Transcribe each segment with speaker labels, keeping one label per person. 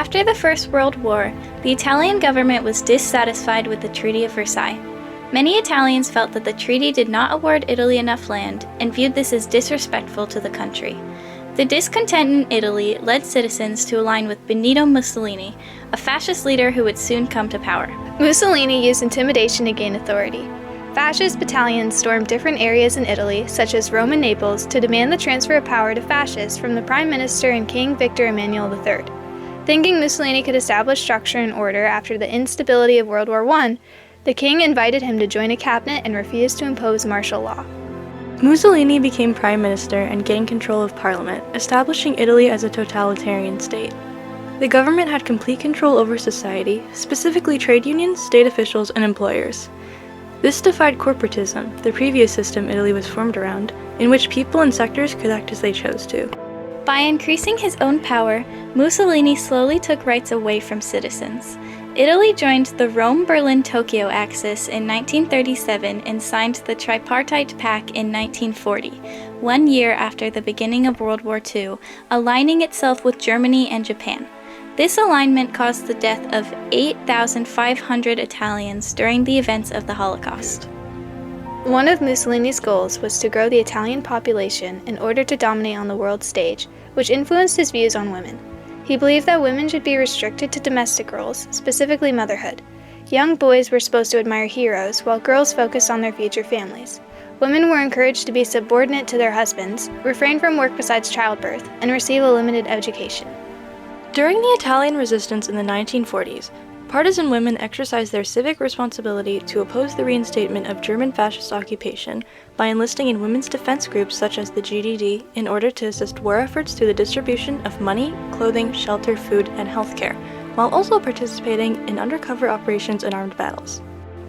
Speaker 1: After the First World War, the Italian government was dissatisfied with the Treaty of Versailles. Many Italians felt that the treaty did not award Italy enough land and viewed this as disrespectful to the country. The discontent in Italy led citizens to align with Benito Mussolini, a fascist leader who would soon come to power.
Speaker 2: Mussolini used intimidation to gain authority. Fascist battalions stormed different areas in Italy, such as Rome and Naples, to demand the transfer of power to fascists from the Prime Minister and King Victor Emmanuel III. Thinking Mussolini could establish structure and order after the instability of World War I, the king invited him to join a cabinet and refused to impose martial law.
Speaker 3: Mussolini became prime minister and gained control of parliament, establishing Italy as a totalitarian state. The government had complete control over society, specifically trade unions, state officials, and employers. This defied corporatism, the previous system Italy was formed around, in which people and sectors could act as they chose to.
Speaker 1: By increasing his own power, Mussolini slowly took rights away from citizens. Italy joined the Rome-Berlin-Tokyo axis in 1937 and signed the Tripartite Pact in 1940, 1 year after the beginning of World War II, aligning itself with Germany and Japan. This alignment caused the death of 8,500 Italians during the events of the Holocaust.
Speaker 2: One of Mussolini's goals was to grow the Italian population in order to dominate on the world stage, which influenced his views on women. He believed that women should be restricted to domestic roles, specifically motherhood. Young boys were supposed to admire heroes, while girls focused on their future families. Women were encouraged to be subordinate to their husbands, refrain from work besides childbirth, and receive a limited education.
Speaker 3: During the Italian resistance in the 1940s, partisan women exercised their civic responsibility to oppose the reinstatement of German fascist occupation by enlisting in women's defense groups such as the GDD in order to assist war efforts through the distribution of money, clothing, shelter, food, and healthcare, while also participating in undercover operations and armed battles.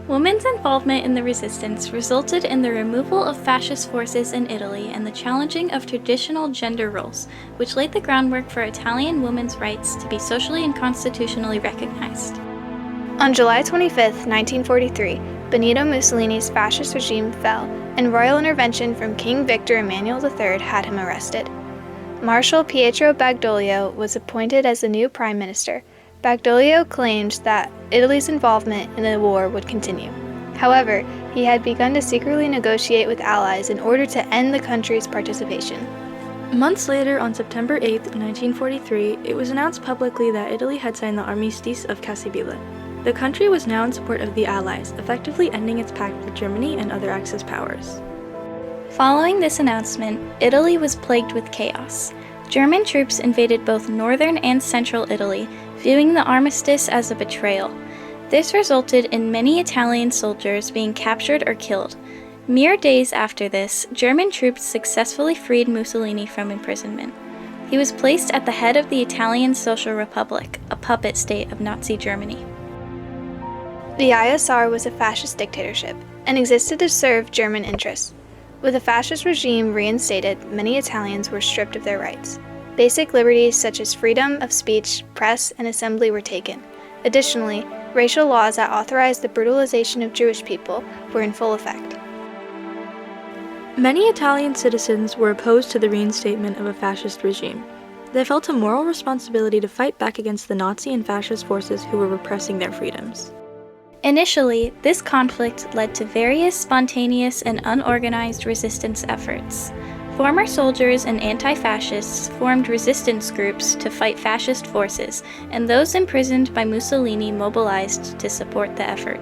Speaker 1: Women's involvement in the resistance resulted in the removal of fascist forces in Italy and the challenging of traditional gender roles, which laid the groundwork for Italian women's rights to be socially and constitutionally recognized.
Speaker 2: On July 25, 1943, Benito Mussolini's fascist regime fell, and royal intervention from King Victor Emmanuel III had him arrested. Marshal Pietro Badoglio was appointed as the new prime minister. Badoglio claimed that Italy's involvement in the war would continue. However, he had begun to secretly negotiate with allies in order to end the country's participation.
Speaker 3: Months later, on September 8, 1943, it was announced publicly that Italy had signed the Armistice of Cassibile. The country was now in support of the Allies, effectively ending its pact with Germany and other Axis powers.
Speaker 1: Following this announcement, Italy was plagued with chaos. German troops invaded both northern and central Italy, viewing the armistice as a betrayal. This resulted in many Italian soldiers being captured or killed. Mere days after this, German troops successfully freed Mussolini from imprisonment. He was placed at the head of the Italian Social Republic, a puppet state of Nazi Germany.
Speaker 2: The ISR was a fascist dictatorship and existed to serve German interests. With the fascist regime reinstated, many Italians were stripped of their rights. Basic liberties such as freedom of speech, press, and assembly were taken. Additionally, racial laws that authorized the brutalization of Jewish people were in full effect.
Speaker 3: Many Italian citizens were opposed to the reinstatement of a fascist regime. They felt a moral responsibility to fight back against the Nazi and fascist forces who were repressing their freedoms.
Speaker 1: Initially, this conflict led to various spontaneous and unorganized resistance efforts. Former soldiers and anti-fascists formed resistance groups to fight fascist forces, and those imprisoned by Mussolini mobilized to support the effort.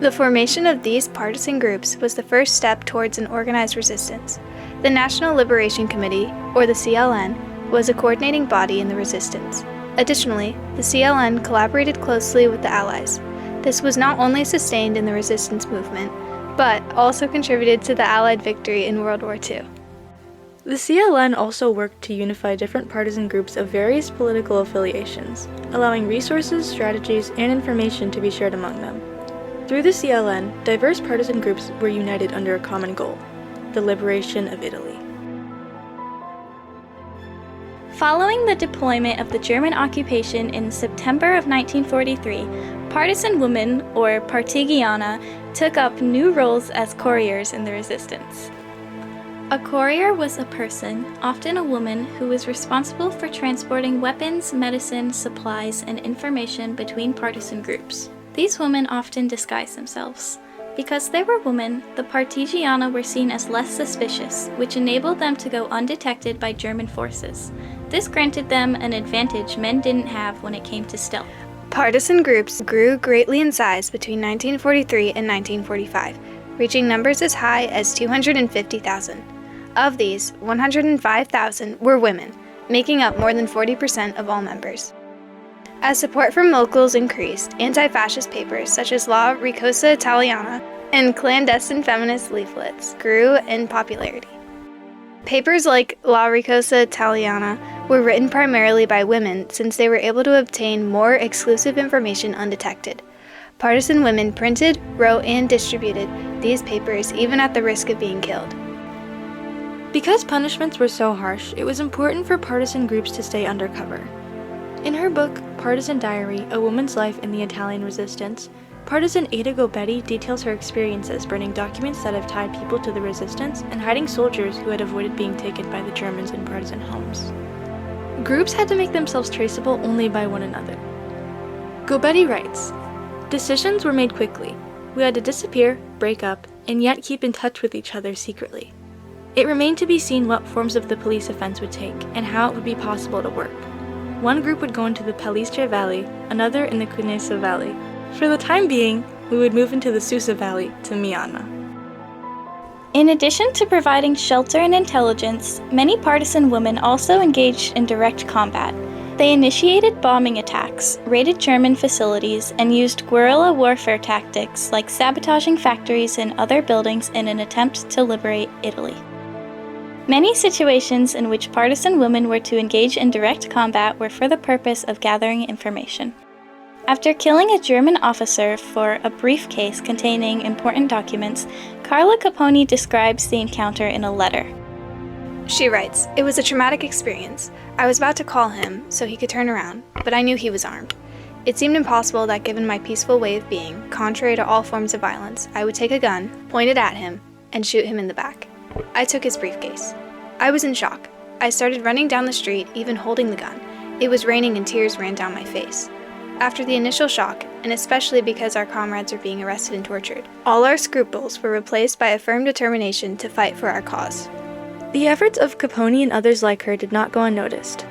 Speaker 2: The formation of these partisan groups was the first step towards an organized resistance. The National Liberation Committee, or the CLN, was a coordinating body in the resistance. Additionally, the CLN collaborated closely with the Allies. This was not only sustained in the resistance movement, but also contributed to the Allied victory in World War II.
Speaker 3: The CLN also worked to unify different partisan groups of various political affiliations, allowing resources, strategies, and information to be shared among them. Through the CLN, diverse partisan groups were united under a common goal: the liberation of Italy.
Speaker 1: Following the deployment of the German occupation in September of 1943, partisan women, or partigiana, took up new roles as couriers in the resistance. A courier was a person, often a woman, who was responsible for transporting weapons, medicine, supplies, and information between partisan groups. These women often disguised themselves. Because they were women, the Partigiana were seen as less suspicious, which enabled them to go undetected by German forces. This granted them an advantage men didn't have when it came to stealth.
Speaker 2: Partisan groups grew greatly in size between 1943 and 1945, reaching numbers as high as 250,000. Of these, 105,000 were women, making up more than 40% of all members. As support from locals increased, anti-fascist papers such as La Ricosa Italiana and clandestine feminist leaflets grew in popularity. Papers like La Ricosa Italiana were written primarily by women since they were able to obtain more exclusive information undetected. Partisan women printed, wrote, and distributed these papers even at the risk of being killed.
Speaker 3: Because punishments were so harsh, it was important for partisan groups to stay undercover. In her book, Partisan Diary, A Woman's Life in the Italian Resistance, partisan Ada Gobetti details her experiences burning documents that have tied people to the resistance and hiding soldiers who had avoided being taken by the Germans in partisan homes. Groups had to make themselves traceable only by one another. Gobetti writes, "Decisions were made quickly. We had to disappear, break up, and yet keep in touch with each other secretly. It remained to be seen what forms of the police offense would take and how it would be possible to work. One group would go into the Palisce Valley, another in the Cunese Valley. For the time being, we would move into the Susa Valley to Miana."
Speaker 1: In addition to providing shelter and intelligence, many partisan women also engaged in direct combat. They initiated bombing attacks, raided German facilities, and used guerrilla warfare tactics like sabotaging factories and other buildings in an attempt to liberate Italy. Many situations in which partisan women were to engage in direct combat were for the purpose of gathering information. After killing a German officer for a briefcase containing important documents, Carla Capone describes the encounter in a letter.
Speaker 2: She writes, "It was a traumatic experience. I was about to call him so he could turn around, but I knew he was armed. It seemed impossible that given my peaceful way of being, contrary to all forms of violence, I would take a gun, point it at him, and shoot him in the back. I took his briefcase. I was in shock. I started running down the street, even holding the gun. It was raining and tears ran down my face. After the initial shock, and especially because our comrades were being arrested and tortured, all our scruples were replaced by a firm determination to fight for our cause."
Speaker 3: The efforts of Capone and others like her did not go unnoticed.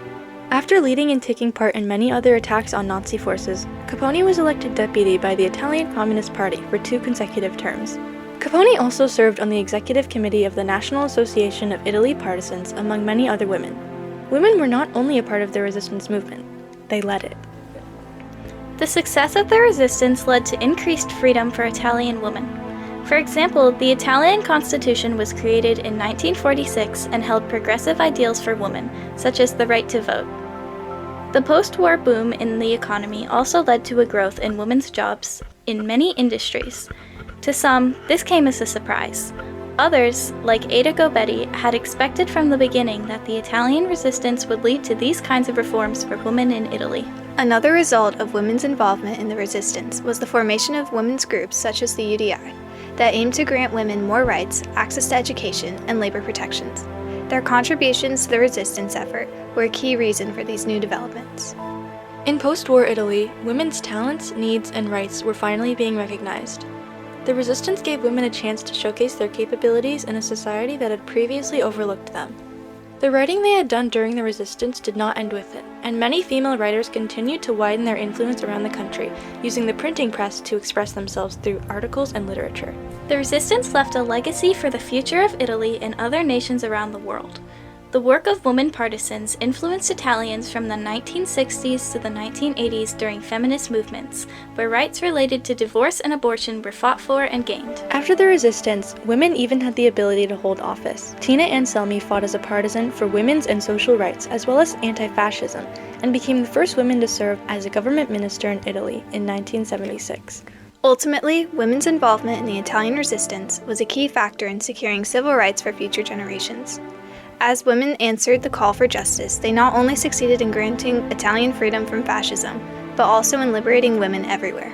Speaker 3: After leading and taking part in many other attacks on Nazi forces, Capone was elected deputy by the Italian Communist Party for 2 consecutive terms. Capone also served on the executive committee of the National Association of Italy Partisans, among many other women. Women were not only a part of the resistance movement, they led it.
Speaker 1: The success of the resistance led to increased freedom for Italian women. For example, the Italian Constitution was created in 1946 and held progressive ideals for women, such as the right to vote. The post-war boom in the economy also led to a growth in women's jobs in many industries. To some, this came as a surprise. Others, like Ada Gobetti, had expected from the beginning that the Italian resistance would lead to these kinds of reforms for women in Italy.
Speaker 2: Another result of women's involvement in the resistance was the formation of women's groups such as the UDI, that aimed to grant women more rights, access to education, and labor protections. Their contributions to the resistance effort were a key reason for these new developments.
Speaker 3: In post-war Italy, women's talents, needs, and rights were finally being recognized. The resistance gave women a chance to showcase their capabilities in a society that had previously overlooked them. The writing they had done during the resistance did not end with it, and many female writers continued to widen their influence around the country, using the printing press to express themselves through articles and literature.
Speaker 1: The resistance left a legacy for the future of Italy and other nations around the world. The work of women partisans influenced Italians from the 1960s to the 1980s during feminist movements, where rights related to divorce and abortion were fought for and gained.
Speaker 3: After the resistance, women even had the ability to hold office. Tina Anselmi fought as a partisan for women's and social rights, as well as anti-fascism, and became the first woman to serve as a government minister in Italy in 1976.
Speaker 2: Ultimately, women's involvement in the Italian resistance was a key factor in securing civil rights for future generations. As women answered the call for justice, they not only succeeded in granting Italian freedom from fascism, but also in liberating women everywhere.